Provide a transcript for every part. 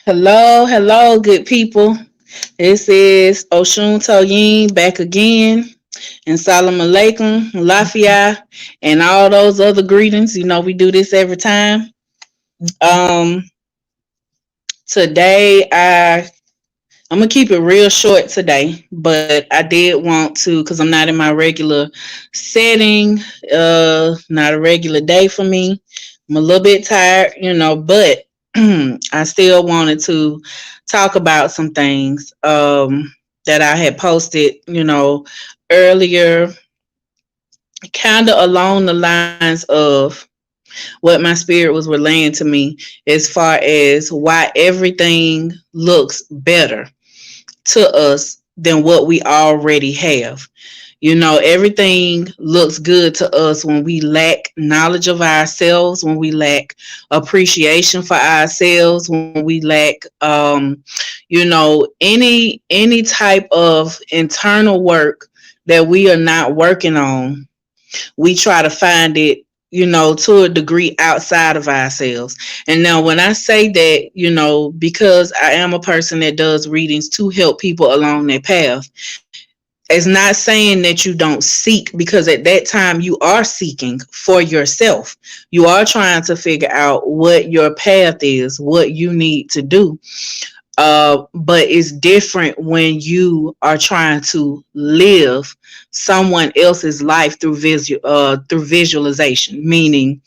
Hello, hello, good people. This is OsunToyin back again. And Salam Alaikum, Alaafia, and all those other greetings. You know, we do this every time. Um, today, I'm gonna keep it real short today, but I did want to because I'm not in my regular setting. Not a regular day for me. I'm a little bit tired, but I still wanted to talk about some things that I had posted, earlier, kind of along the lines of what my spirit was relaying to me as far as why everything looks better to us than what we already have. Everything looks good to us when we lack knowledge of ourselves, when we lack appreciation for ourselves, when we lack, any type of internal work that we are not working on. We try to find it, to a degree outside of ourselves. And now, when I say that, because I am a person that does readings to help people along their path, it's not saying that you don't seek, because at that time you are seeking for yourself. You are trying to figure out what your path is, what you need to do. But it's different when you are trying to live someone else's life through visualization, meaning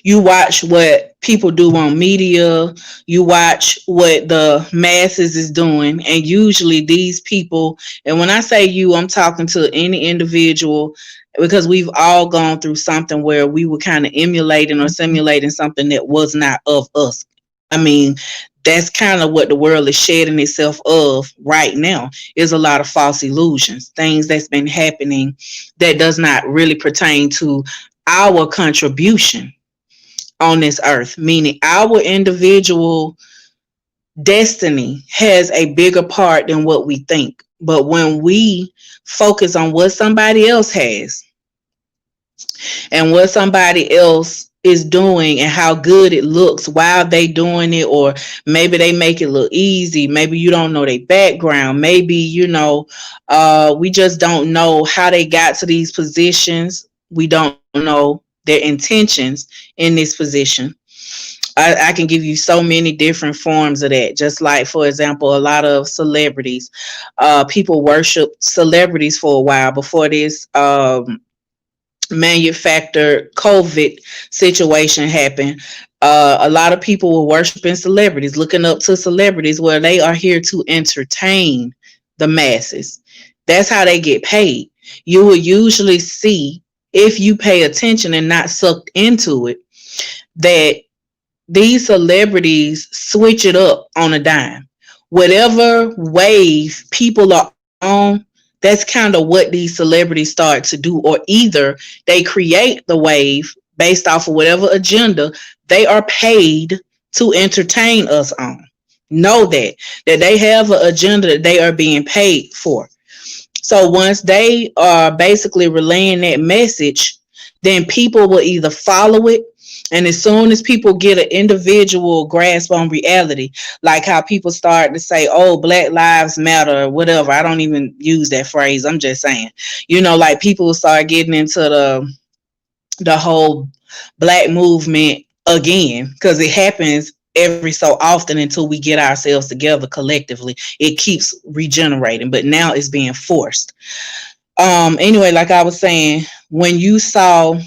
you watch what people do on media, you watch what the masses is doing, and usually these people, and when I say you, I'm talking to any individual, because we've all gone through something where we were kind of emulating or simulating something that was not of us. I mean, that's kind of what the world is shedding itself of right now, is a lot of false illusions, things that's been happening that does not really pertain to our contribution on this earth, meaning our individual destiny has a bigger part than what we think. But when we focus on what somebody else has and what somebody else is doing and how good it looks while they doing it, or maybe they make it look easy, maybe you don't know their background, maybe we just don't know how they got to these positions, we don't know their intentions in this position. I can give you so many different forms of that. Just like, for example, a lot of celebrities, people worship celebrities for a while before this manufactured COVID situation happened. A lot of people were worshiping celebrities, looking up to celebrities, where they are here to entertain the masses. That's how they get paid. You will usually see, if you pay attention and not sucked into it, that these celebrities switch it up on a dime. Whatever wave people are on, that's kind of what these celebrities start to do. Or either they create the wave based off of whatever agenda they are paid to entertain us on. Know that they have an agenda that they are being paid for. So once they are basically relaying that message, then people will either follow it. And as soon as people get an individual grasp on reality, like how people start to say, oh, Black Lives Matter, or whatever. I don't even use that phrase. I'm just saying, like people start getting into the whole Black movement again, because it happens every so often until we get ourselves together collectively. It keeps regenerating, but now it's being forced. Anyway, like I was saying, when you saw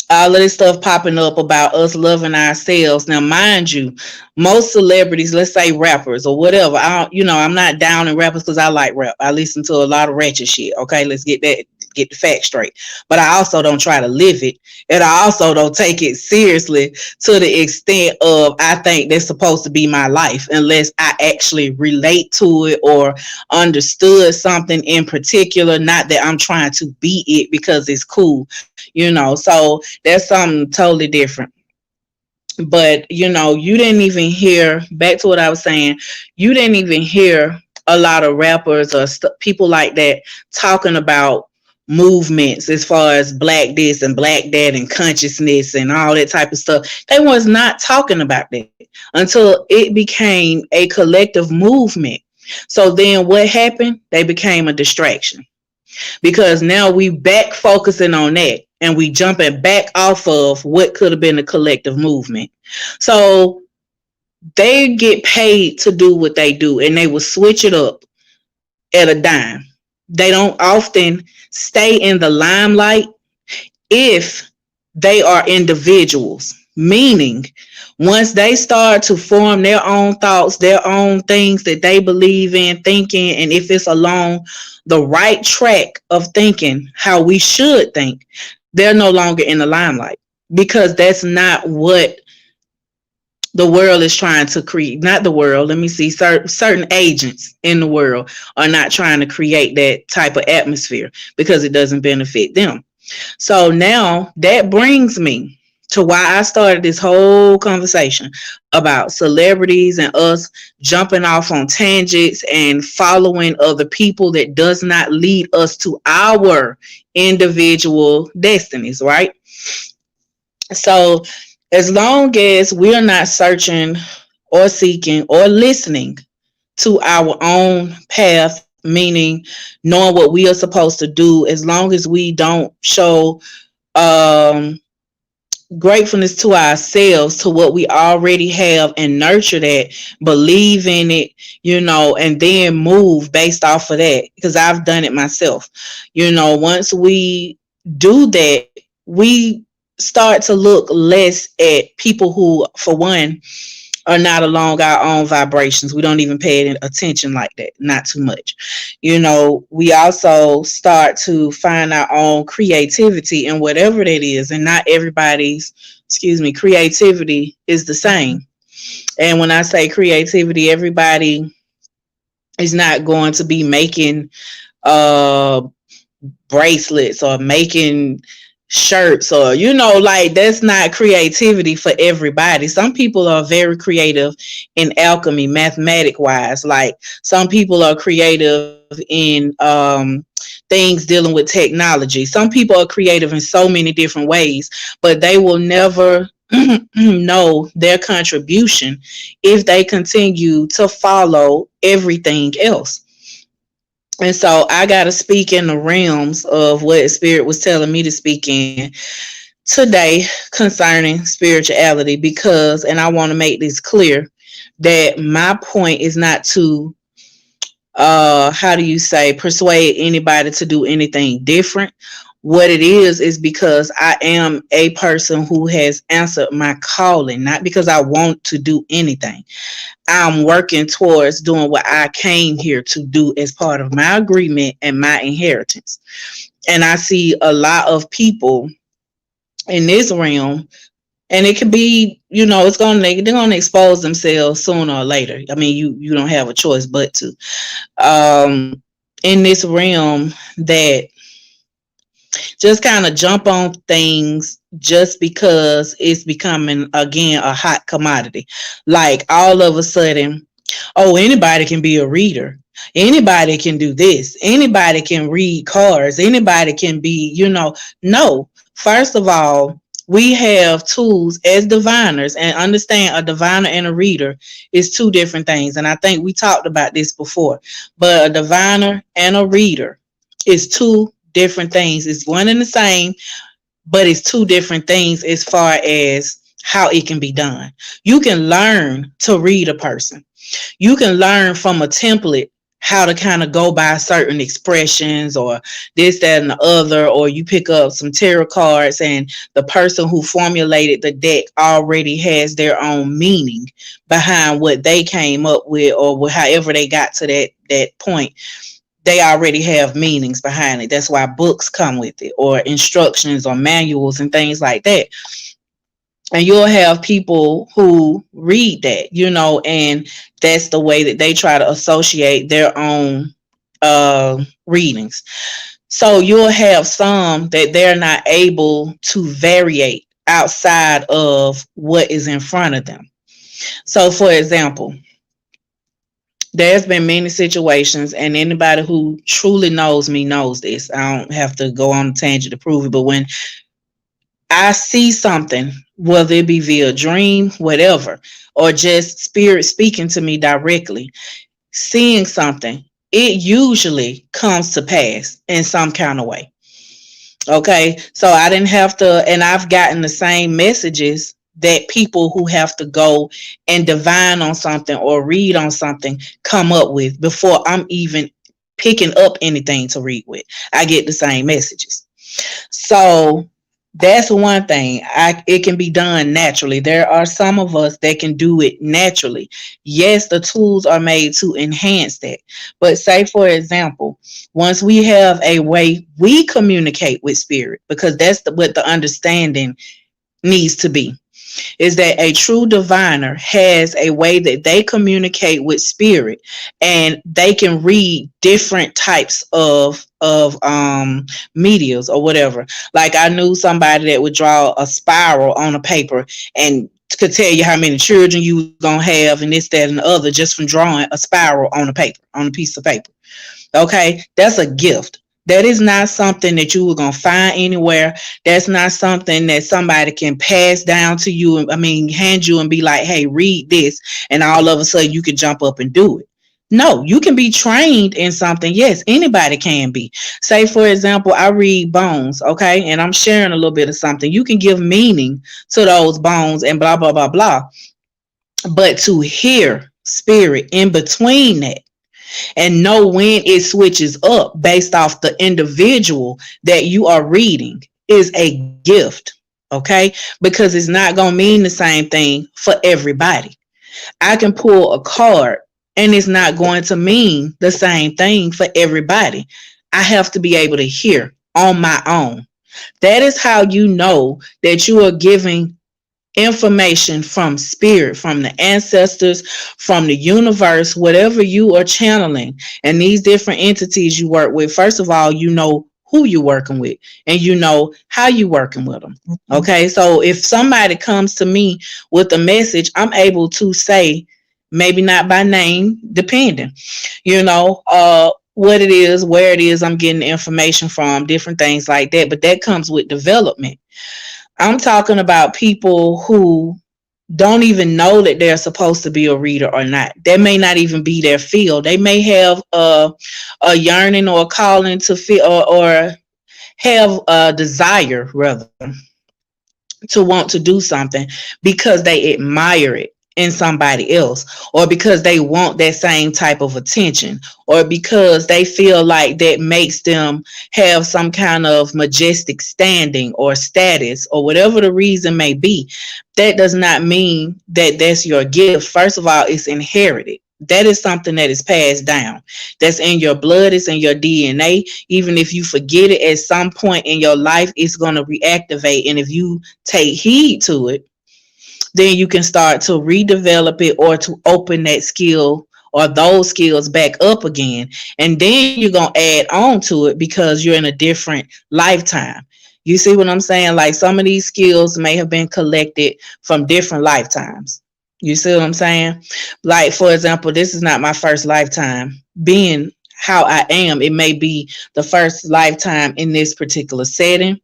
all of this stuff popping up about us loving ourselves. Now, mind you, most celebrities, let's say rappers or whatever, I'm not down in rappers because I like rap. I listen to a lot of ratchet shit. Okay, let's get the facts straight. But I also don't try to live it. And I also don't take it seriously to the extent of I think that's supposed to be my life, unless I actually relate to it or understood something in particular. Not that I'm trying to be it because it's cool, So that's something totally different. But, you didn't even hear, back to what I was saying, you didn't even hear a lot of rappers or people like that talking about movements as far as black this and black that and consciousness and all that type of stuff. They was not talking about that until it became a collective movement. So then what happened? They became a distraction because now we back focusing on that and we jumping back off of what could have been a collective movement. So they get paid to do what they do and they will switch it up at a dime. They don't often stay in the limelight if they are individuals, meaning once they start to form their own thoughts, their own things that they believe in thinking, and if it's along the right track of thinking how we should think, they're no longer in the limelight because that's not what the world is trying to create. Not the world, let me see, certain agents in the world are not trying to create that type of atmosphere because it doesn't benefit them. So now that brings me to why I started this whole conversation about celebrities and us jumping off on tangents and following other people that does not lead us to our individual destinies, right? So as long as we're not searching or seeking or listening to our own path, meaning knowing what we are supposed to do, as long as we don't show um, gratefulness to ourselves, to what we already have and nurture that, believe in it, and then move based off of that. Because I've done it myself. Once we do that, we start to look less at people who, for one, are not along our own vibrations. We don't even pay attention like that, not too much. We also start to find our own creativity in whatever that is, and not everybody's, creativity is the same. And when I say creativity, everybody is not going to be making uh bracelets or making shirts or like that's not creativity for everybody. Some people are very creative in alchemy, mathematic wise. Like some people are creative in things dealing with technology. Some people are creative in so many different ways, but they will never know their contribution if they continue to follow everything else. And so I got to speak in the realms of what Spirit was telling me to speak in today concerning spirituality, because, and I want to make this clear, that my point is not to, how do you say, persuade anybody to do anything different. What it is because I am a person who has answered my calling, not because I want to do anything. I'm working towards doing what I came here to do as part of my agreement and my inheritance. And I see a lot of people in this realm, and it could be, they're gonna expose themselves sooner or later. I mean, you don't have a choice but to. In this realm that just kind of jump on things just because it's becoming again a hot commodity. Like all of a sudden, oh, anybody can be a reader. Anybody can do this. Anybody can read cards. Anybody can be, no. First of all, we have tools as diviners, and understand a diviner and a reader is two different things. And I think we talked about this before, but a diviner and a reader is two different things. It's one and the same, but it's two different things as far as how it can be done. You can learn to read a person. You can learn from a template how to kind of go by certain expressions or this, that, and the other, or you pick up some tarot cards and the person who formulated the deck already has their own meaning behind what they came up with, or however they got to that point. They already have meanings behind it. That's why books come with it, or instructions or manuals and things like that. And you'll have people who read that, and that's the way that they try to associate their own readings. So you'll have some that they're not able to variate outside of what is in front of them. So for example, There's been many situations, and anybody who truly knows me knows this. I don't have to go on a tangent to prove it, but when I see something, whether it be via dream, whatever, or just spirit speaking to me directly, seeing something, it usually comes to pass in some kind of way. Okay. So I didn't have to, and I've gotten the same messages that people who have to go and divine on something or read on something come up with before I'm even picking up anything to read with. I get the same messages. So that's one thing. It can be done naturally. There are some of us that can do it naturally. Yes, the tools are made to enhance that. But say, for example, once we have a way we communicate with spirit, because that's what the understanding needs to be, is that a true diviner has a way that they communicate with spirit, and they can read different types of medias or whatever. Like, I knew somebody that would draw a spiral on a paper and could tell you how many children you was gonna have and this, that, and the other, just from drawing a spiral on a paper, on a piece of paper. Okay, that's a gift. That is not something that you were going to find anywhere. That's not something that somebody can pass down to you. I mean, hand you and be like, hey, read this. And all of a sudden you can jump up and do it. No, you can be trained in something. Yes, anybody can be. Say, for example, I read bones, okay? And I'm sharing a little bit of something. You can give meaning to those bones and blah, blah, blah, blah. But to hear spirit in between that, and know when it switches up based off the individual that you are reading, is a gift. Okay, because it's not going to mean the same thing for everybody. I can pull a card and it's not going to mean the same thing for everybody. I have to be able to hear on my own. That is how you know that you are giving information from spirit, from the ancestors, from the universe, whatever you are channeling, and these different entities you work with. First of all, you know who you're working with, and you know how you're working with them. Okay, so if somebody comes to me with a message, I'm able to say, maybe not by name, depending, what it is, where it is I'm getting the information from, different things like that. But that comes with development. I'm talking about people who don't even know that they're supposed to be a reader or not. That may not even be their field. They may have a yearning or a calling to feel, or have a desire, rather, to want to do something because they admire it in somebody else, or because they want that same type of attention, or because they feel like that makes them have some kind of majestic standing or status, or whatever the reason may be. That does not mean that that's your gift. First of all, it's inherited. That is something that is passed down. That's in your blood. It's in your DNA. Even if you forget it at some point in your life, it's going to reactivate. And if you take heed to it, then you can start to redevelop it, or to open that skill or those skills back up again. And then you're going to add on to it because you're in a different lifetime. You see what I'm saying? Like, some of these skills may have been collected from different lifetimes. You see what I'm saying? Like, for example, this is not my first lifetime being how I am. It may be the first lifetime in this particular setting.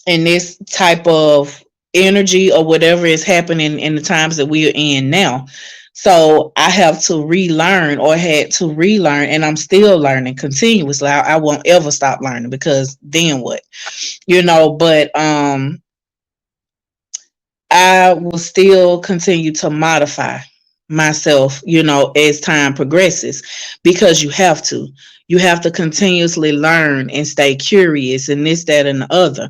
In this type of energy, or whatever is happening in the times that we are in now. So I have to relearn, or had to relearn, and I'm still learning continuously. I won't ever stop learning, because then what? But I will still continue to modify myself, as time progresses, because you have to. You have to continuously learn and stay curious, and this, that, and the other.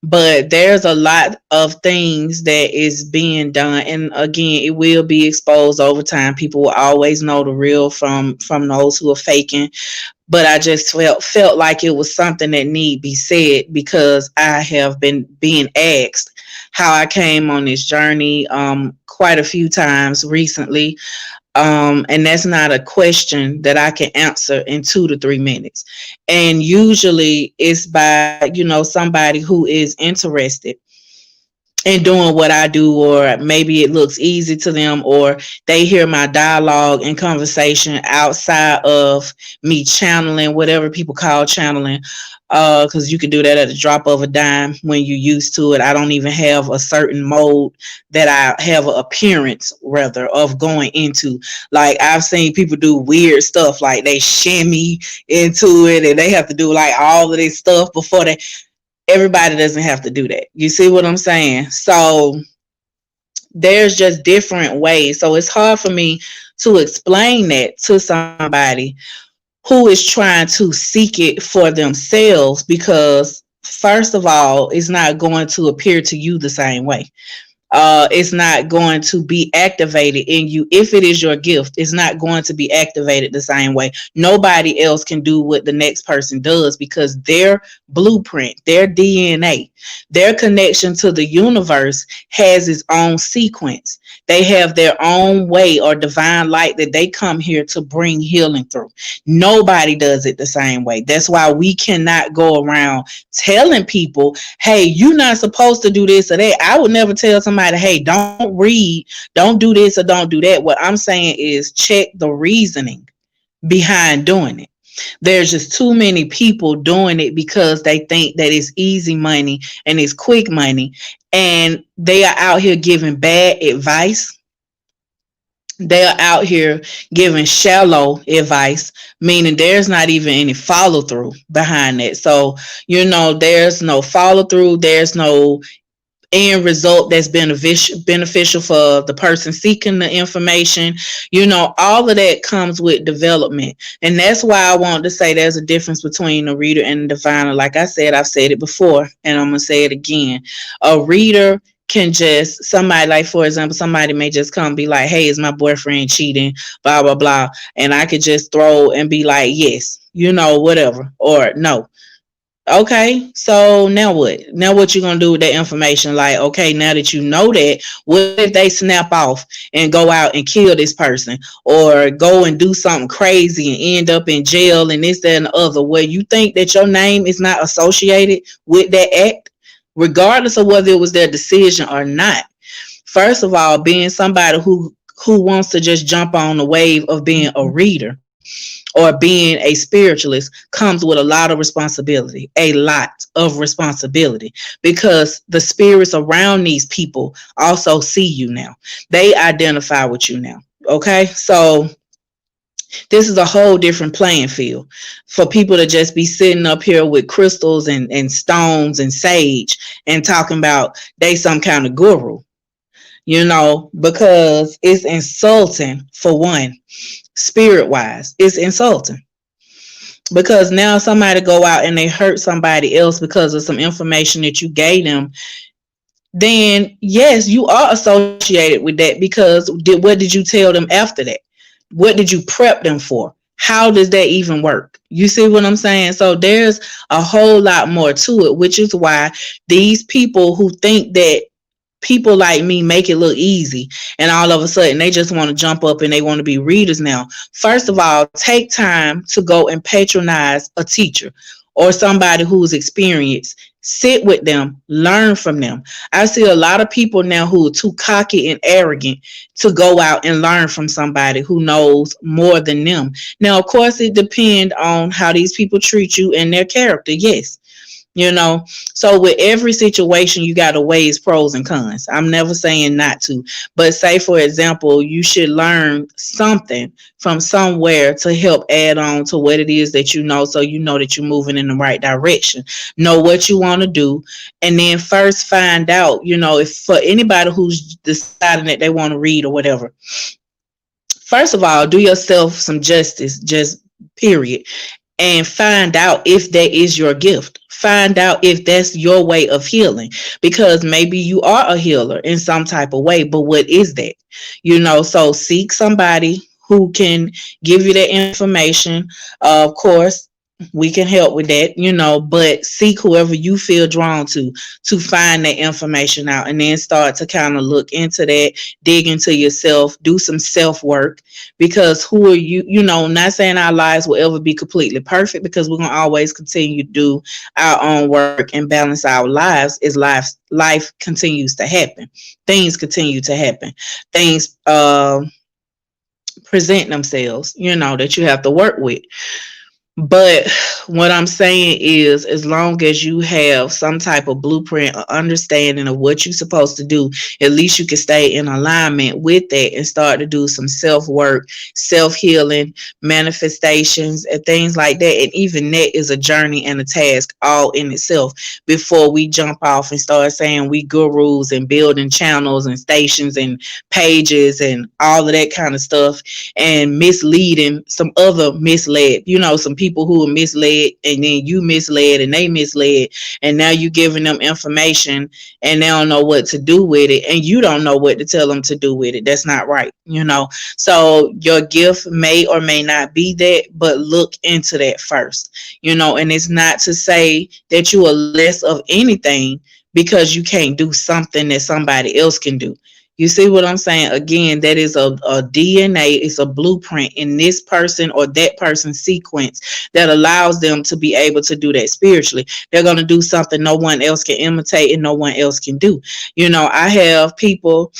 But there's a lot of things that is being done, and again, it will be exposed over time. People will always know the real from those who are faking. But I just felt like it was something that need be said, because I have been being asked how I came on this journey quite a few times recently. And that's not a question that I can answer in 2 to 3 minutes. And usually it's by, somebody who is interested and doing what I do, or maybe it looks easy to them, or they hear my dialogue and conversation outside of me channeling, whatever people call channeling, because you can do that at the drop of a dime when you're used to it. I don't even have a certain mode that I have an appearance rather of going into. Like I've seen people do weird stuff, like they shimmy into it and they have to do like all of this stuff before they. Everybody doesn't have to do that. You see what I'm saying? So there's just different ways. So it's hard for me to explain that to somebody who is trying to seek it for themselves, because first of all, it's not going to appear to you the same way. It's not going to be activated in you. If it is your gift, it's not going to be activated the same way. Nobody else can do what the next person does, because their blueprint, their DNA, their connection to the universe has its own sequence. They have their own way or divine light that they come here to bring healing through. Nobody does it the same way. That's why we cannot go around telling people, hey, you're not supposed to do this or that. I would never tell somebody, hey, don't read, don't do this or don't do that. What I'm saying is check the reasoning behind doing it. There's just too many people doing it because they think that it's easy money and it's quick money, and they are out here giving bad advice. They are out here giving shallow advice, meaning there's not even any follow through behind it. So, there's no follow through, there's no end result that's beneficial for the person seeking the information. All of that comes with development. And that's why I want to say there's a difference between a reader and a diviner. Like I said, I've said it before and I'm going to say it again. A reader can just, somebody, like for example, somebody may just come be like, hey, is my boyfriend cheating, blah blah blah, and I could just throw and be like, yes, whatever, or no. Okay, so now what you gonna do with that information? Like, okay, now that you know that, what if they snap off and go out and kill this person, or go and do something crazy and end up in jail and this, that, and the other? Where you think that your name is not associated with that act, regardless of whether it was their decision or not. First of all, being somebody who wants to just jump on the wave of being a reader or being a spiritualist comes with a lot of responsibility, because the spirits around these people also see you now. They identify with you now. Okay, so this is a whole different playing field for people to just be sitting up here with crystals and stones and sage and talking about they some kind of guru, because it's insulting. For one, spirit wise, it's insulting, because now somebody go out and they hurt somebody else because of some information that you gave them. Then yes, you are associated with that, because what did you tell them after that? What did you prep them for? How does that even work? You see what I'm saying? So there's a whole lot more to it, which is why these people who think that people like me make it look easy, and all of a sudden they just want to jump up and they want to be readers now. First of all, take time to go and patronize a teacher or somebody who's experienced. Sit with them, learn from them. I see a lot of people now who are too cocky and arrogant to go out and learn from somebody who knows more than them. Now, of course, it depends on how these people treat you and their character. Yes. So with every situation, you got to weigh its pros and cons. I'm never saying not to, but say, for example, you should learn something from somewhere to help add on to what it is that so you know that you're moving in the right direction. Know what you want to do, and then first find out, if for anybody who's deciding that they want to read or whatever, first of all, do yourself some justice, just period, and find out if that is your gift. Find out if that's your way of healing, because maybe you are a healer in some type of way, but what is that? So seek somebody who can give you that information. Of course, We can help with that, but seek whoever you feel drawn to find that information out, and then start to kind of look into that, dig into yourself, do some self work. Because who are you? Not saying our lives will ever be completely perfect, because we're going to always continue to do our own work and balance our lives as life continues to happen. Things continue to happen. Things present themselves, that you have to work with. But what I'm saying is, as long as you have some type of blueprint or understanding of what you're supposed to do, at least you can stay in alignment with that and start to do some self work, self healing, manifestations, and things like that. And even that is a journey and a task all in itself, before we jump off and start saying we gurus and building channels and stations and pages and all of that kind of stuff, and misleading some other misled, some people who are misled, and then you misled and they misled, and now you giving them information and they don't know what to do with it, and you don't know what to tell them to do with it. That's not right. So your gift may or may not be that, but look into that first. And it's not to say that you are less of anything because you can't do something that somebody else can do. You see what I'm saying? Again, that is a DNA, it's a blueprint in this person or that person's sequence that allows them to be able to do that spiritually. They're going to do something no one else can imitate and no one else can do. I have people,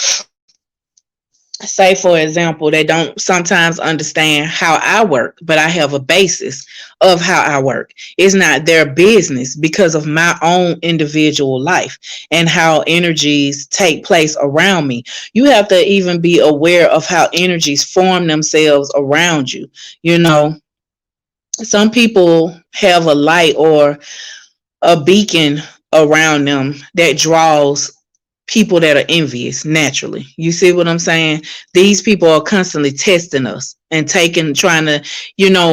say for example, they don't sometimes understand how I work, but I have a basis of how I work. It's not their business because of my own individual life and how energies take place around me. You have to even be aware of how energies form themselves around you. Some people have a light or a beacon around them that draws people that are envious naturally. You see what I'm saying? These people are constantly testing us and trying to,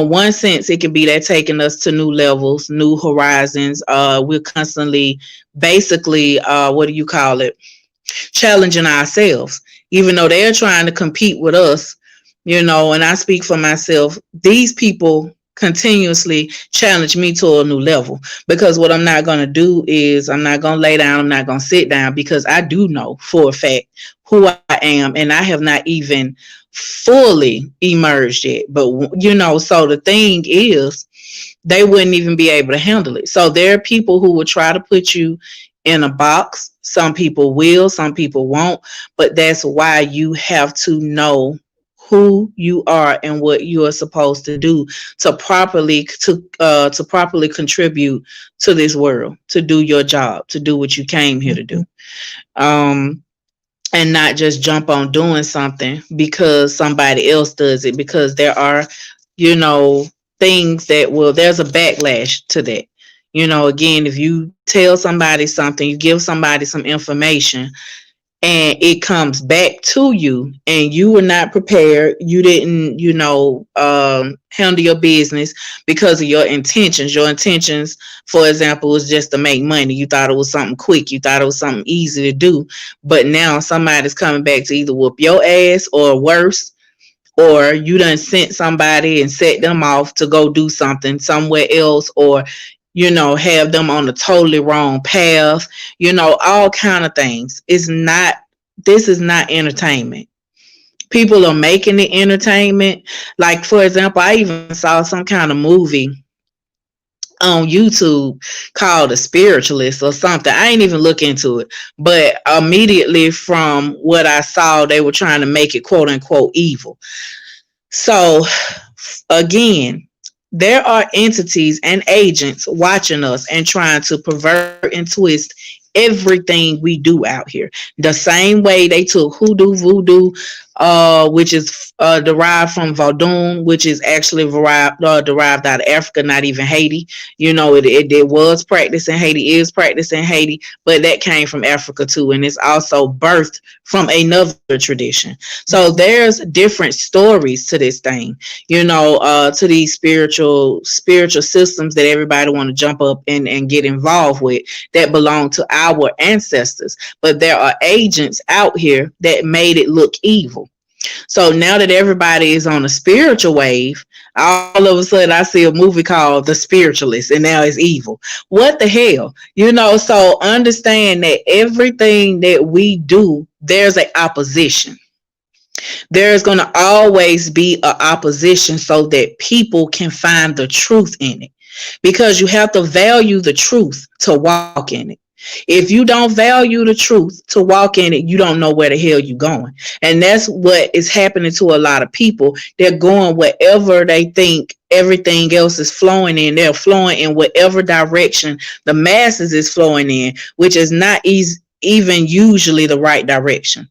one sense it can be that taking us to new levels, new horizons. We're constantly, basically, what do you call it? Challenging ourselves, even though they're trying to compete with us, and I speak for myself. These people continuously challenge me to a new level, because what I'm not going to do is I'm not going to lay down, I'm not going to sit down, because I do know for a fact who I am, and I have not even fully emerged yet. But so the thing is, they wouldn't even be able to handle it. So there are people who will try to put you in a box. Some people will, some people won't, but that's why you have to know who you are and what you are supposed to do to properly contribute to this world, to do your job, to do what you came here to do. And not just jump on doing something because somebody else does it, because there are, things that there's a backlash to that. Again, if you tell somebody something, you give somebody some information, and it comes back to you and you were not prepared, you didn't handle your business because of your intentions, for example, was just to make money. You thought it was something quick, you thought it was something easy to do, but now somebody's coming back to either whoop your ass or worse, or you done sent somebody and set them off to go do something somewhere else, or have them on a totally wrong path, all kind of things. This is not entertainment. People are making it entertainment. Like, for example, I even saw some kind of movie on YouTube called A Spiritualist or something. I ain't even look into it, but immediately from what I saw, they were trying to make it quote unquote evil. So again, there are entities and agents watching us and trying to pervert and twist everything we do out here. The same way they took hoodoo, voodoo, which is derived from Vodun, which is actually derived out of Africa, not even Haiti. It was practiced in Haiti, is practiced in Haiti, but that came from Africa too, and it's also birthed from another tradition. So there's different stories to this thing, to these spiritual systems that everybody want to jump up and get involved with, that belong to our ancestors. But there are agents out here that made it look evil. So now that everybody is on a spiritual wave, all of a sudden I see a movie called The Spiritualist, and now it's evil. What the hell? So understand that everything that we do, there's an opposition. There's going to always be an opposition so that people can find the truth in it. Because you have to value the truth to walk in it. If you don't value the truth to walk in it, you don't know where the hell you're going. And that's what is happening to a lot of people. They're going wherever they think everything else is flowing in. They're flowing in whatever direction the masses is flowing in, which is not even usually the right direction.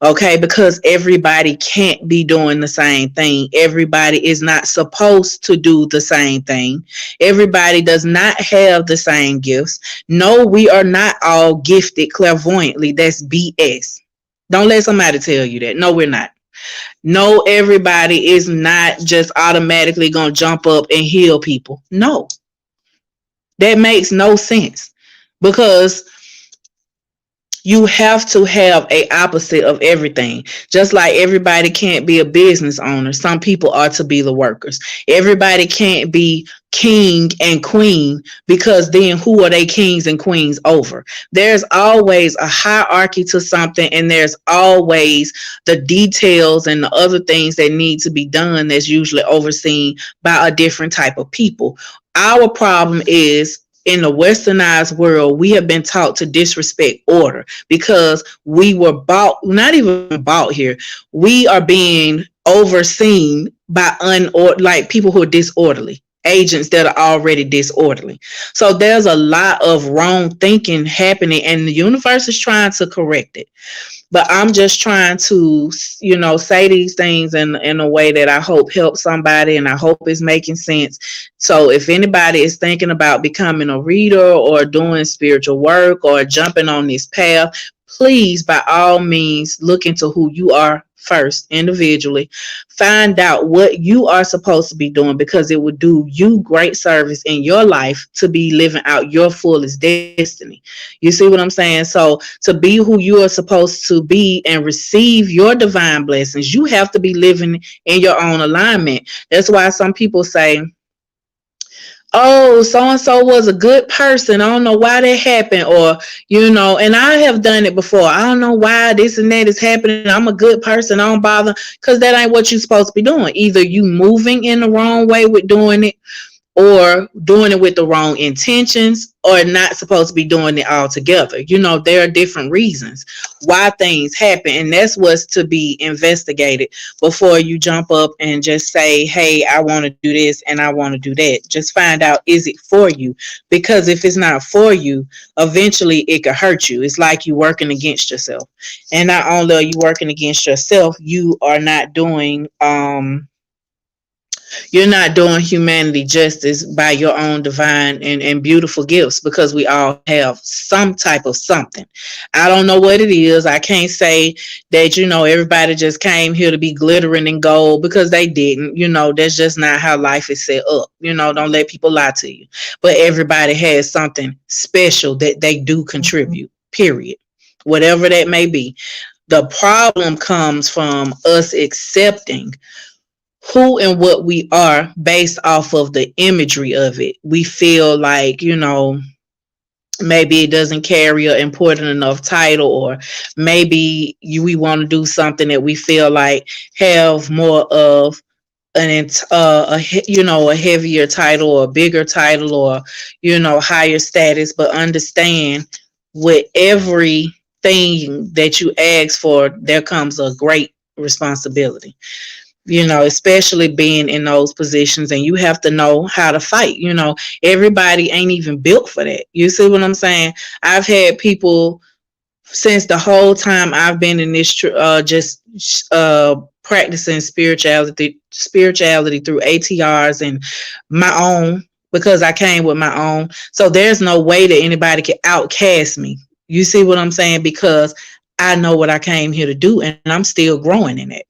Okay, because everybody can't be doing the same thing. Everybody is not supposed to do the same thing. Everybody does not have the same gifts. No, we are not all gifted clairvoyantly. That's BS. Don't let somebody tell you that. No, we're not. No, everybody is not just automatically going to jump up and heal people. No, that makes no sense, because you have to have a opposite of everything. Just like everybody can't be a business owner, some people are to be the workers. Everybody can't be king and queen, because then who are they kings and queens over? There's always a hierarchy to something, and there's always the details and the other things that need to be done that's usually overseen by a different type of people. Our problem is, in the westernized world, we have been taught to disrespect order, because we were bought, not even bought here, we are being overseen by like people who are disorderly, agents that are already disorderly. So there's a lot of wrong thinking happening, and the universe is trying to correct it. But I'm just trying to, say these things in a way that I hope helps somebody, and I hope it's making sense. So if anybody is thinking about becoming a reader or doing spiritual work or jumping on this path, please, by all means, look into who you are first individually. Find out what you are supposed to be doing, because it will do you great service in your life to be living out your fullest destiny. You see what I'm saying? So to be who you are supposed to be and receive your divine blessings, you have to be living in your own alignment. That's why some people say, oh, so and so was a good person, I don't know why that happened. Or, and I have done it before, I don't know why this and that is happening, I'm a good person, I don't bother. Because that ain't what you're supposed to be doing. Either you moving in the wrong way with doing it, or doing it with the wrong intentions, or not supposed to be doing it all together. There are different reasons why things happen, and that's what's to be investigated before you jump up and just say, hey, I want to do this and I want to do that. Just find out, is it for you? Because if it's not for you, eventually it could hurt you. It's like you working against yourself. And not only are you working against yourself, you're not doing humanity justice by your own divine and beautiful gifts, because we all have some type of something. I don't know what it is. I can't say that, everybody just came here to be glittering in gold, because they didn't. That's just not how life is set up. Don't let people lie to you. But everybody has something special that they do contribute, period. Whatever that may be. The problem comes from us accepting who and what we are based off of the imagery of it. We feel like, maybe it doesn't carry an important enough title, or maybe we want to do something that we feel like have more of a heavier title, or a bigger title, or higher status. But understand, with everything that you ask for, there comes a great responsibility, especially being in those positions, and you have to know how to fight. Everybody ain't even built for that. You see what I'm saying? I've had people, since the whole time I've been in this, just practicing spirituality through ATRs and my own, because I came with my own. So there's no way that anybody can outcast me. You see what I'm saying? Because I know what I came here to do, and I'm still growing in it.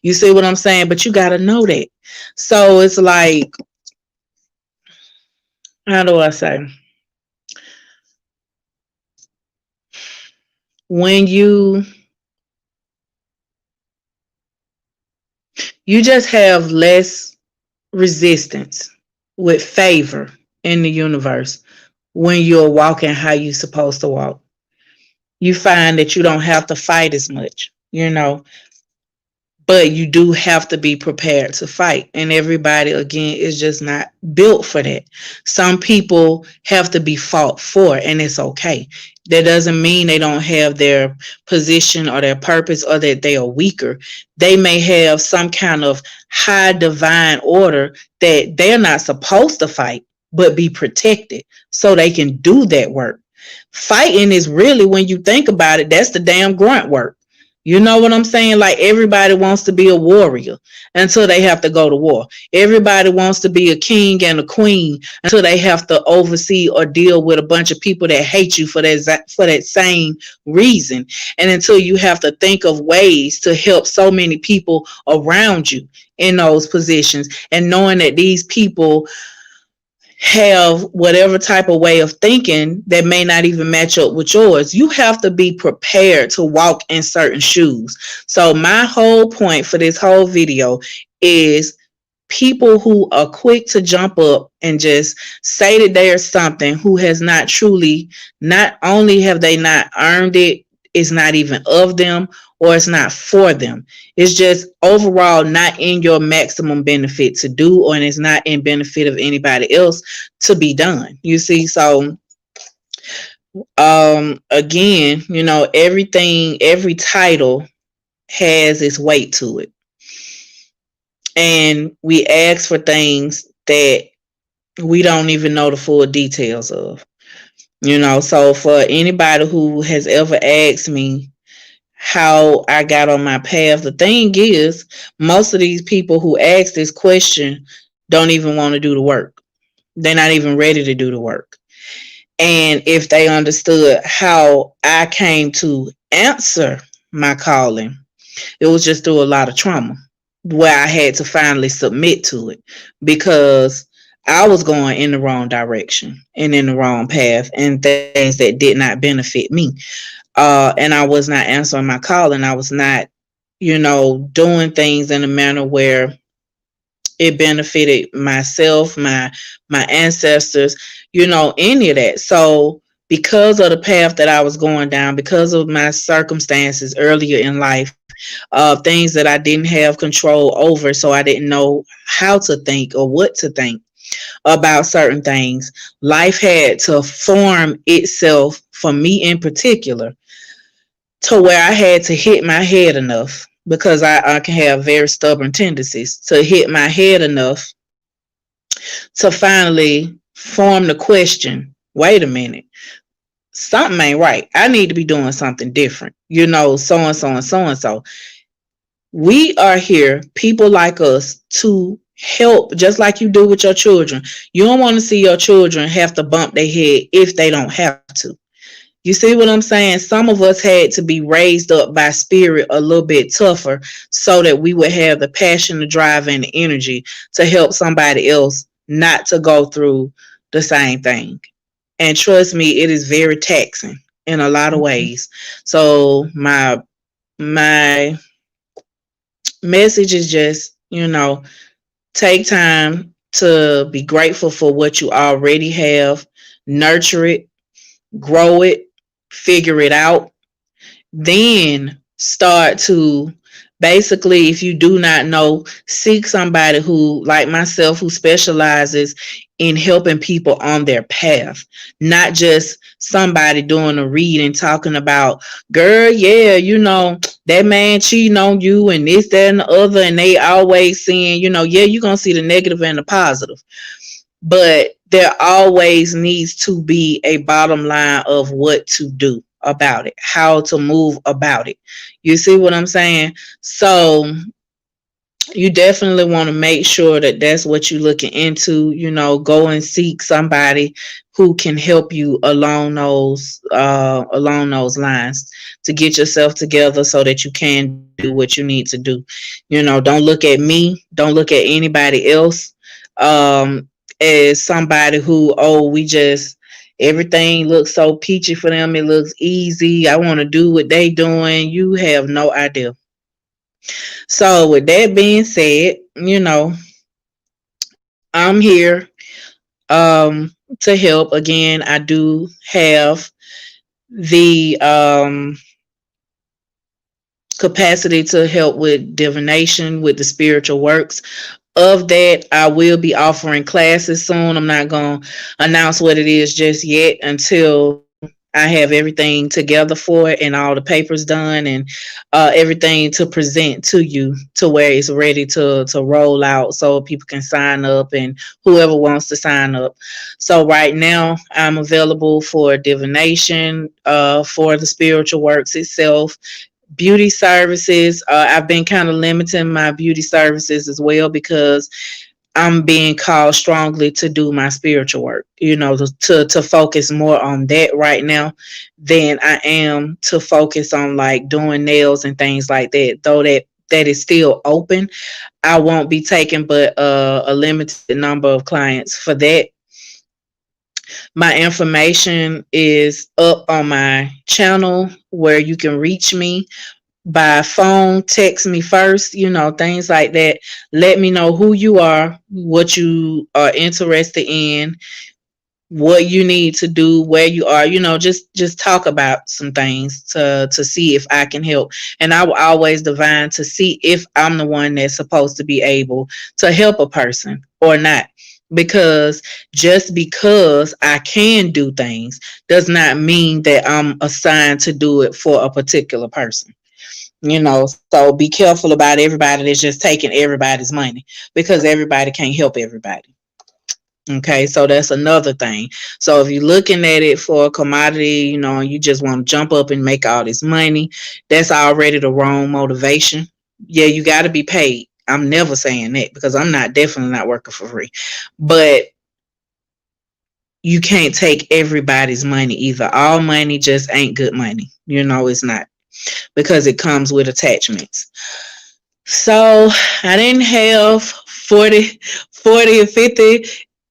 You see what I'm saying? But you got to know that. So it's like, how do I say? When you You just have less resistance with favor in the universe when you're walking how you're supposed to walk. You find that you don't have to fight as much, but you do have to be prepared to fight. And everybody, again, is just not built for that. Some people have to be fought for, and it's okay. That doesn't mean they don't have their position or their purpose or that they are weaker. They may have some kind of high divine order that they're not supposed to fight, but be protected so they can do that work. Fighting is really, when you think about it, that's the damn grunt work. You know what I'm saying? Like, everybody wants to be a warrior until they have to go to war. Everybody wants to be a king and a queen until they have to oversee or deal with a bunch of people that hate you for that same reason. And until you have to think of ways to help so many people around you in those positions, and knowing that these people have whatever type of way of thinking that may not even match up with yours, you have to be prepared to walk in certain shoes. So my whole point for this whole video is people who are quick to jump up and just say that there's something, who has not truly, not only have they not earned it, it's not even of them, or it's not for them. It's just overall not in your maximum benefit to do, or it's not in benefit of anybody else to be done. You see, so again, everything, every title has its weight to it. And we ask for things that we don't even know the full details of. So for anybody who has ever asked me how I got on my path, the thing is, most of these people who ask this question don't even want to do the work. They're not even ready to do the work. And if they understood how I came to answer my calling, it was just through a lot of trauma, where I had to finally submit to it, because I was going in the wrong direction and in the wrong path, and things that did not benefit me. And I was not answering my calling. I was not, doing things in a manner where it benefited myself, my ancestors, any of that. So because of the path that I was going down, because of my circumstances earlier in life, things that I didn't have control over, so I didn't know how to think or what to think about certain things, life had to form itself, for me in particular, to where I had to hit my head enough, because I can have very stubborn tendencies, to hit my head enough to finally form the question, wait a minute, something ain't right. I need to be doing something different, so and so and so and so. We are here, people like us, to help, just like you do with your children. You don't want to see your children have to bump their head if they don't have to. You see what I'm saying? Some of us had to be raised up by spirit a little bit tougher so that we would have the passion, the drive, and the energy to help somebody else not to go through the same thing. And trust me, it is very taxing in a lot of ways. So my message is just, take time to be grateful for what you already have, nurture it, grow it, figure it out, then start to, basically, if you do not know, seek somebody who, like myself, who specializes in helping people on their path, not just somebody doing a read and talking about, girl, yeah, that man cheating on you and this, that, and the other, and they always saying, yeah, you're going to see the negative and the positive. But there always needs to be a bottom line of what to do about it, how to move about it. You see what I'm saying? So you definitely want to make sure that that's what you're looking into. Go and seek somebody who can help you along those lines, to get yourself together so that you can do what you need to do. Don't look at me, don't look at anybody else as somebody who, everything looks so peachy for them, it looks easy, I want to do what they doing. You have no idea. So with that being said, I'm here to help. Again, I do have the capacity to help with divination, with the spiritual works of that. I will be offering classes soon. I'm not going to announce what it is just yet until I have everything together for it and all the papers done and everything to present to you to where it's ready to roll out so people can sign up and whoever wants to sign up. So right now I'm available for divination, for the spiritual works itself, beauty services. I've been kind of limiting my beauty services as well because I'm being called strongly to do my spiritual work, to focus more on that right now than I am to focus on like doing nails and things like that. Though that is still open, I won't be taking but a limited number of clients for that. My information is up on my channel where you can reach me by phone, text me first, things like that. Let me know who you are, what you are interested in, what you need to do, where you are, just talk about some things to see if I can help. And I will always divine to see if I'm the one that's supposed to be able to help a person or not. Because just because I can do things does not mean that I'm assigned to do it for a particular person. So be careful about everybody that's just taking everybody's money because everybody can't help everybody. Okay, so that's another thing. So if you're looking at it for a commodity, and you just want to jump up and make all this money, that's already the wrong motivation. Yeah, you got to be paid. I'm never saying that because I'm not definitely not working for free. But you can't take everybody's money either. All money just ain't good money. It's not, because it comes with attachments. So I didn't have 40 or 50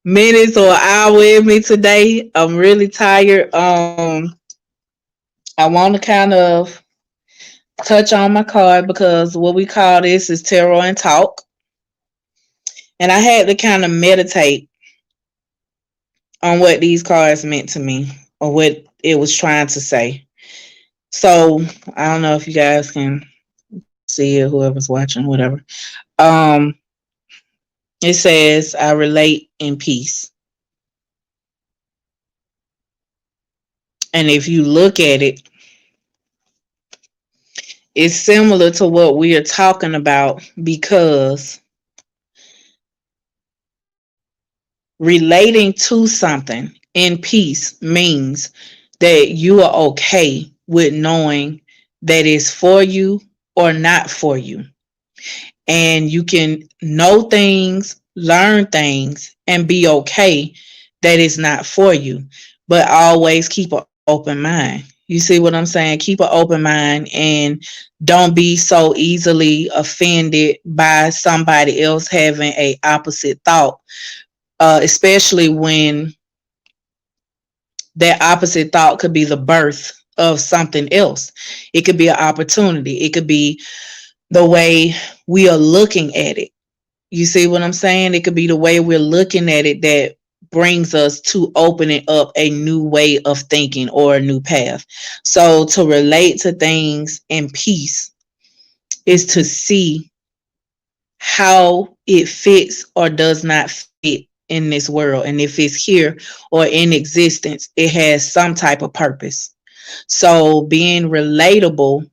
minutes or an hour with me today. I'm really tired. I want to kind of touch on my card because what we call this is tarot and talk. And I had to kind of meditate on what these cards meant to me or what it was trying to say. So I don't know if you guys can see it, whoever's watching, whatever. Um, it says, I relate in peace. And if you look at it, it's similar to what we are talking about because relating to something in peace means that you are okay with knowing that it's for you or not for you. And you can know things, learn things, and be okay that it's not for you. But always keep an open mind. You see what I'm saying? Keep an open mind and don't be so easily offended by somebody else having a opposite thought, especially when that opposite thought could be the birth of something else. It could be an opportunity. It could be the way we are looking at it. You see what I'm saying? It could be the way we're looking at it that brings us to opening up a new way of thinking or a new path. So to relate to things in peace is to see how it fits or does not fit in this world. And if it's here or in existence, it has some type of purpose. So being relatable,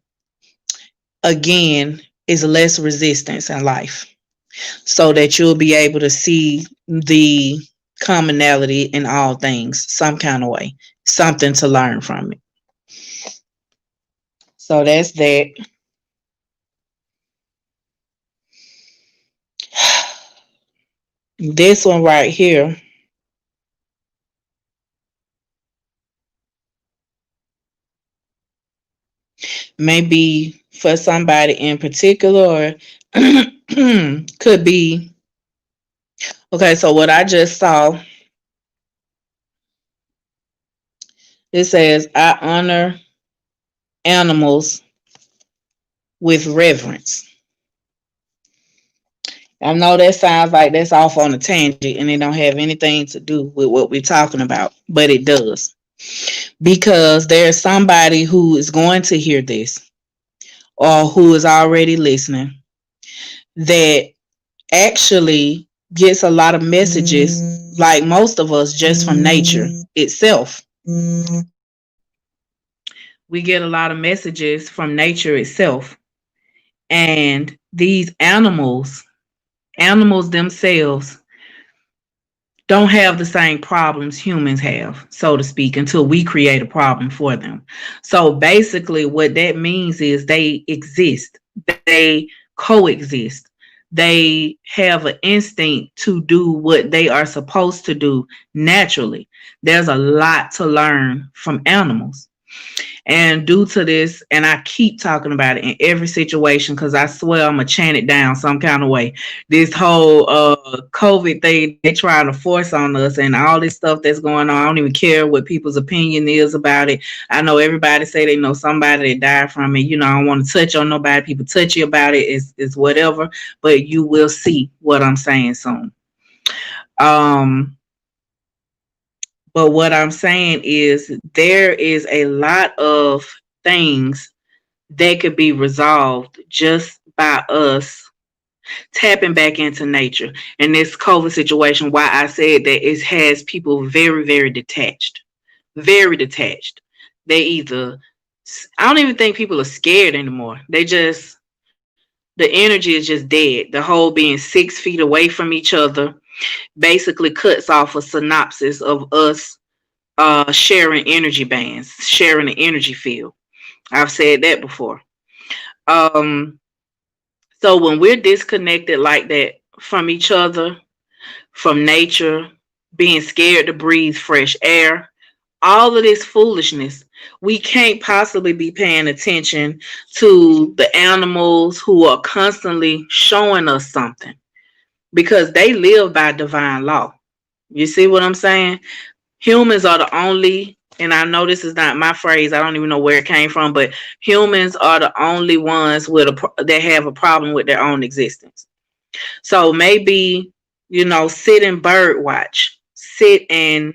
again, is less resistance in life, so that you'll be able to see the commonality in all things, some kind of way, something to learn from it. So that's that. This one right here, maybe for somebody in particular, or could be okay. So what I just saw, it says, I honor animals with reverence. I know that sounds like that's off on a tangent and it don't have anything to do with what we're talking about, but it does. Because there's somebody who is going to hear this or who is already listening that actually gets a lot of messages, like most of us, just from nature itself. We get a lot of messages from nature itself. And these animals themselves don't have the same problems humans have, so to speak, until we create a problem for them. So basically, what that means is they exist, they coexist, they have an instinct to do what they are supposed to do naturally. There's a lot to learn from animals. And due to this, and I keep talking about it in every situation because I swear I'm going to chant it down some kind of way. This whole COVID thing they trying to force on us and all this stuff that's going on. I don't even care what people's opinion is about it. I know everybody say they know somebody that died from it. You know, I don't want to touch on nobody. People touch you about it. It's whatever. But you will see what I'm saying soon. But what I'm saying is there is a lot of things that could be resolved just by us tapping back into nature. And this COVID situation, why I said that it has people very, very detached. Very detached. They either, I don't even think people are scared anymore. The energy is just dead. The whole being 6 feet away from each other basically cuts off a synopsis of us sharing energy bands, sharing an energy field. I've said that before. Um, so when we're disconnected like that from each other, from nature, being scared to breathe fresh air, all of this foolishness, we can't possibly be paying attention to the animals who are constantly showing us something because they live by divine law. You see what I'm saying? Humans are the only, and I know this is not my phrase, I don't even know where it came from, but humans are the only ones that have a problem with their own existence. So maybe, sit and bird watch, sit and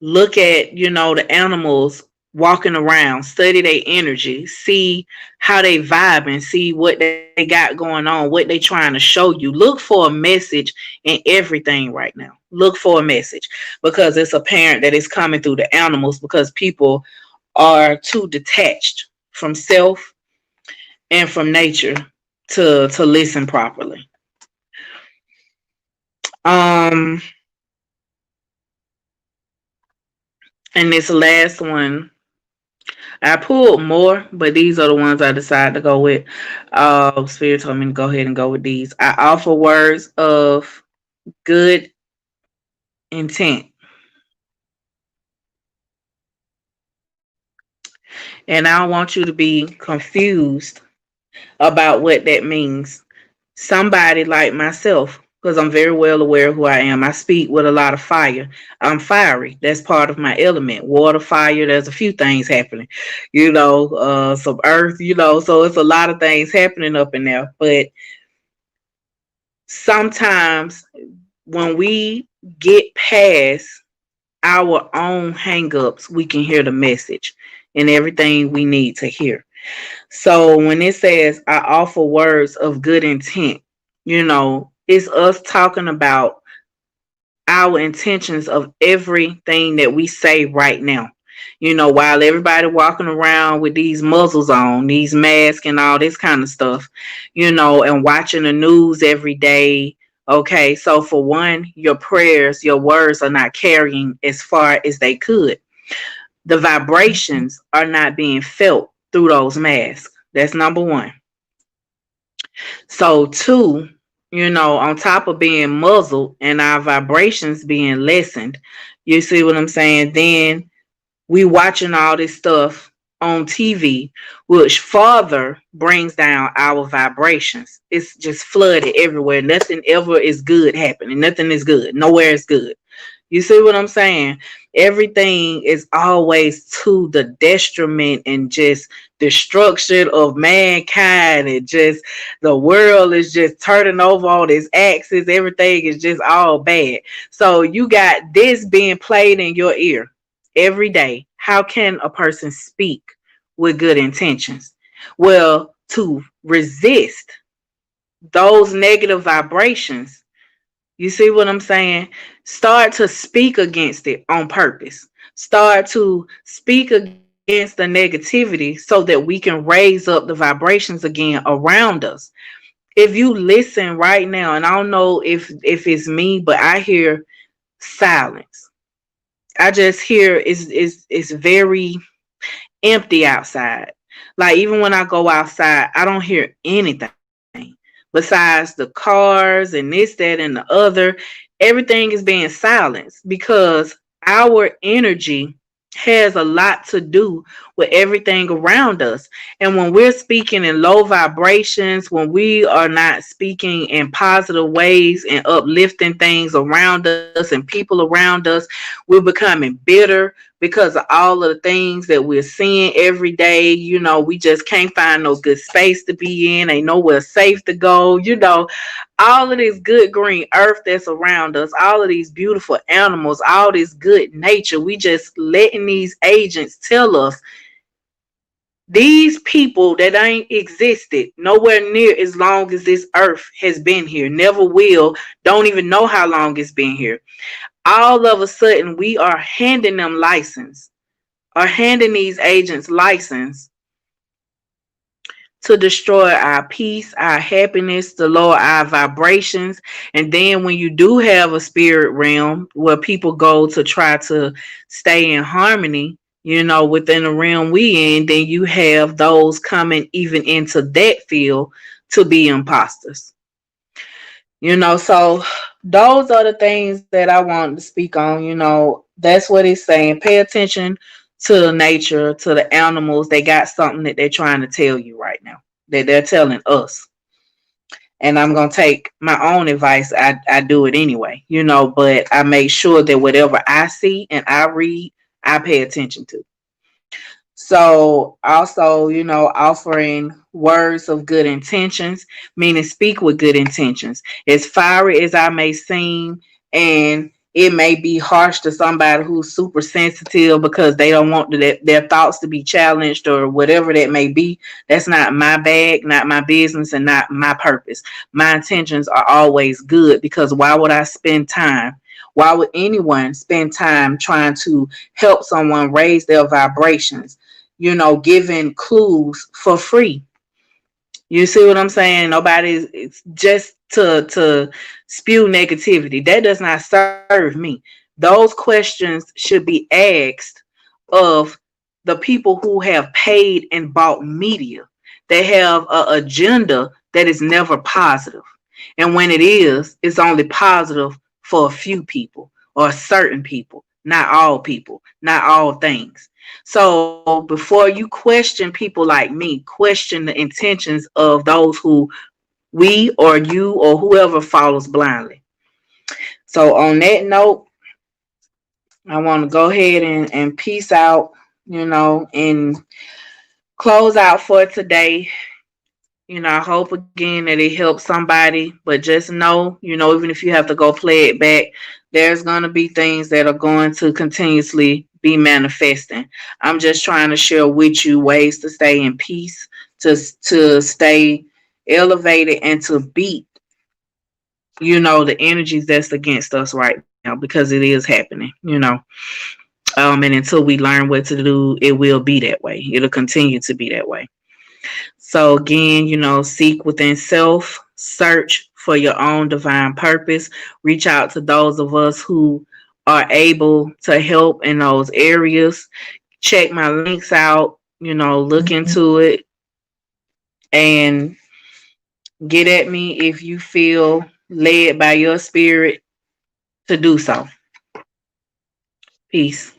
look at, the animals walking around, study their energy, see how they vibe and see what they got going on, what they trying to show you. Look for a message in everything right now. Look for a message because it's apparent that it's coming through the animals because people are too detached from self and from nature to listen properly. Um and this last one, I pulled more, but these are the ones I decided to go with. Spirit told me to go ahead and go with these. I offer words of good intent. And I don't want you to be confused about what that means. Somebody like myself, because I'm very well aware of who I am. I speak with a lot of fire. I'm fiery. That's part of my element. Water, fire. There's a few things happening, some earth, so it's a lot of things happening up in there. But sometimes when we get past our own hangups, we can hear the message and everything we need to hear. So when it says, I offer words of good intent, it's us talking about our intentions of everything that we say right now. While everybody walking around with these muzzles on, these masks and all this kind of stuff, and watching the news every day. Okay, so for one, your prayers, your words are not carrying as far as they could. The vibrations are not being felt through those masks. That's number one. So two, on top of being muzzled and our vibrations being lessened, you see what I'm saying? Then we watching all this stuff on TV, which further brings down our vibrations. It's just flooded everywhere. Nothing ever is good happening. Nothing is good. Nowhere is good. You see what I'm saying? Everything is always to the detriment and just destruction of mankind, and just the world is just turning over on its axis. Everything is just all bad. So you got this being played in your ear every day. How can a person speak with good intentions? Well, to resist those negative vibrations, you see what I'm saying? Start to speak against it on purpose. Start to speak against the negativity so that we can raise up the vibrations again around us. If you listen right now, and I don't know if it's me, but I hear silence. I just hear it's very empty outside. Like even when I go outside, I don't hear anything besides the cars and this, that, and the other. Everything is being silenced because our energy has a lot to do with everything around us. And when we're speaking in low vibrations, when we are not speaking in positive ways and uplifting things around us and people around us, we're becoming bitter because of all of the things that we're seeing every day. We just can't find no good space to be in, ain't nowhere safe to go. All of this good green earth that's around us, all of these beautiful animals, all this good nature, we just letting these agents tell us these people that ain't existed nowhere near as long as this earth has been here, never will, don't even know how long it's been here. All of a sudden, we are handing them license, are handing these agents license to destroy our peace, our happiness, to lower our vibrations. And then when you do have a spirit realm where people go to try to stay in harmony, within the realm we in, then you have those coming even into that field to be imposters. So those are the things that I wanted to speak on. That's what it's saying. Pay attention to nature, to the animals. They got something that they're trying to tell you right now, that they're telling us. And I'm going to take my own advice. I do it anyway, but I make sure that whatever I see and I read, I pay attention to. So also, offering words of good intentions, meaning speak with good intentions. As fiery as I may seem, and it may be harsh to somebody who's super sensitive because they don't want their thoughts to be challenged or whatever that may be. That's not my bag, not my business, and not my purpose. My intentions are always good, because why would I spend time? Why would anyone spend time trying to help someone raise their vibrations? Giving clues for free. You see what I'm saying? Nobody's, it's just to spew negativity. That does not serve me. Those questions should be asked of the people who have paid and bought media. They have an agenda that is never positive. And when it is, it's only positive for a few people or certain people, not all things. So before you question people like me, question the intentions of those who we or you or whoever follows blindly. So on that note, I want to go ahead and peace out, and close out for today. I hope again that it helps somebody, but just know, even if you have to go play it back, there's going to be things that are going to continuously be manifesting. I'm just trying to share with you ways to stay in peace, to stay elevated, and to beat, the energies that's against us right now, because it is happening. And until we learn what to do, it will be that way. It'll continue to be that way. So again, seek within self, search for your own divine purpose, reach out to those of us who are able to help in those areas. Check my links out, look into it, and get at me if you feel led by your spirit to do so. Peace.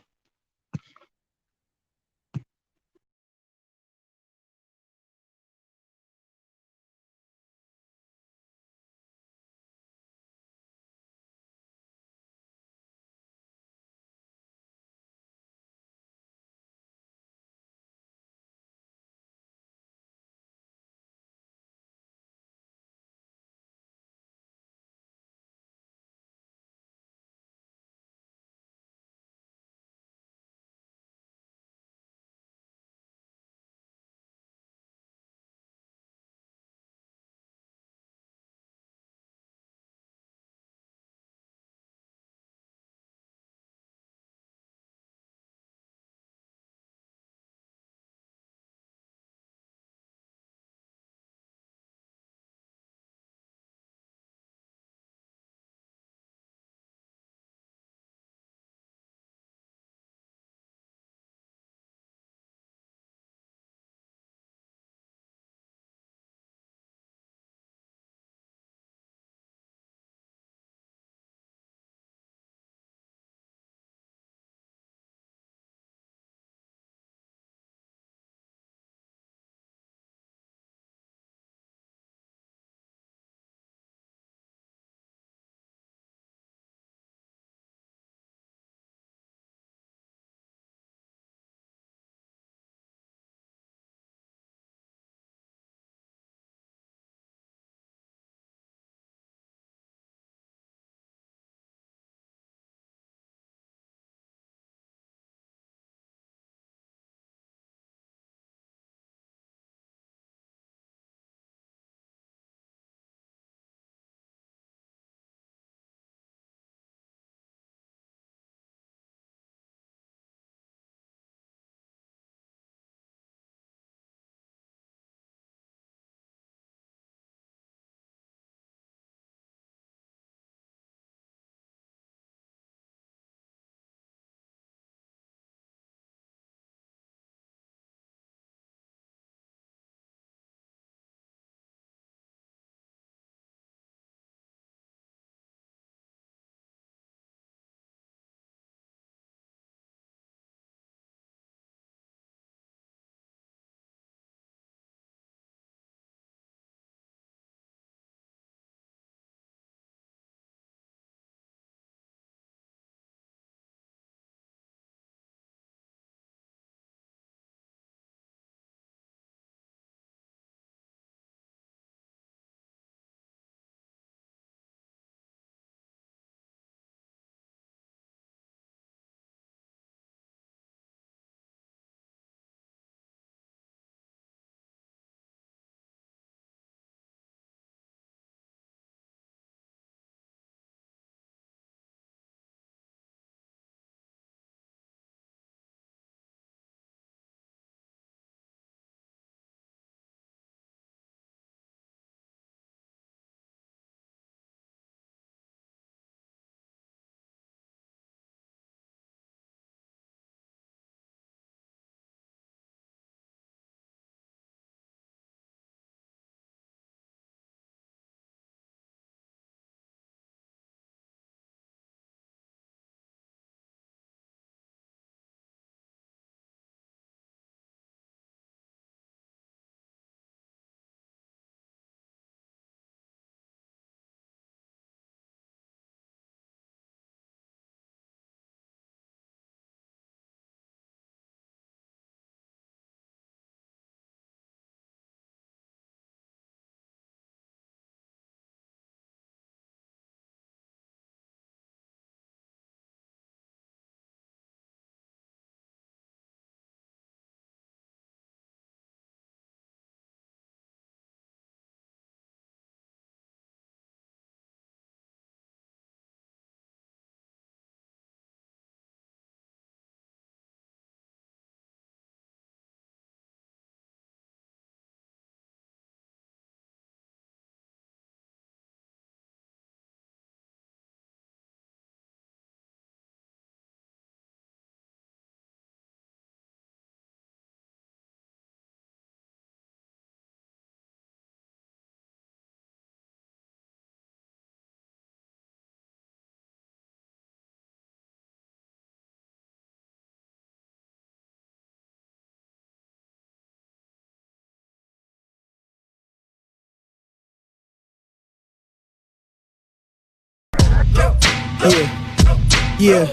Yeah.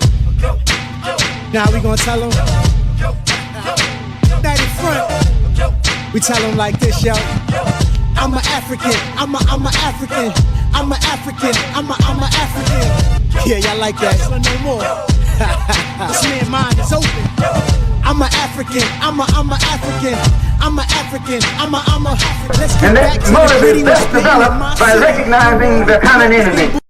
Now we gonna tell them. That in front. We tell them like this, yo. I'm an African. I'm a African. I'm an African. I'm a African. Yeah, y'all like that? So no more. This man's mind is open. I'm an African. I'm a African. I'm an African. I'm a. Let's get back to the best developed by recognizing the common enemy.